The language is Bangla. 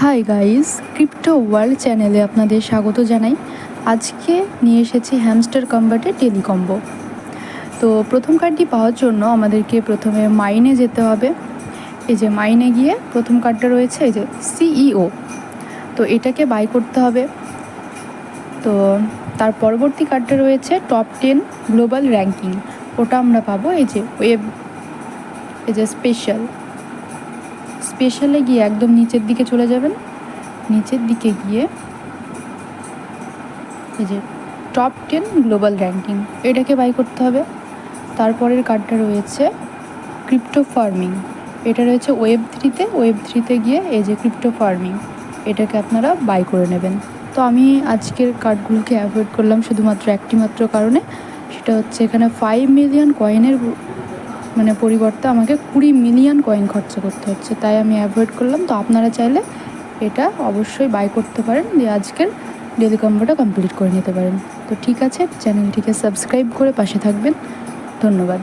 হাই গাইস, ক্রিপ্টো ওয়ার্ল্ড চ্যানেলে আপনাদের স্বাগত জানাই। আজকে নিয়ে এসেছি হ্যামস্টার কম্বাটে টেলিকম্বো। তো প্রথম কার্ডটি পাওয়ার জন্য আমাদেরকে প্রথমে মাইনে যেতে হবে। এই যে মাইনে গিয়ে প্রথম কার্ডটা রয়েছে এই যে সিইও, তো এটাকে বাই করতে হবে। তো তার পরবর্তী কার্ডটা রয়েছে টপ 10 গ্লোবাল র্যাঙ্কিং, ওটা আমরা পাবো এই যে ওয়েব, এই যে স্পেশালে গিয়ে একদম নিচের দিকে চলে যাবেন। নিচের দিকে গিয়ে এই যে টপ 10 গ্লোবাল র্যাঙ্কিং, এটাকে বাই করতে হবে। তারপরের কার্ডটা রয়েছে ক্রিপ্টো ফার্মিং, এটা রয়েছে ওয়েব থ্রিতে গিয়ে এই যে ক্রিপ্টো ফার্মিং, এটাকে আপনারা বাই করে নেবেন। তো আমি আজকের কার্ডগুলোকে অ্যাভয়েড করলাম শুধুমাত্র একটি মাত্র কারণে, সেটা হচ্ছে এখানে 5 মিলিয়ন কয়েনের পরিবর্তে আমাকে 20 মিলিয়ন কয়েন খরচা করতে হচ্ছে, তাই আমি অ্যাভয়েড করলাম। তো আপনারা চাইলে এটা অবশ্যই বাই করতে পারেন, দিয়ে আজকের ডেলি কম্বোটা কমপ্লিট করে নিতে পারেন। তো ঠিক আছে, চ্যানেলটিকে সাবস্ক্রাইব করে পাশে থাকবেন। ধন্যবাদ।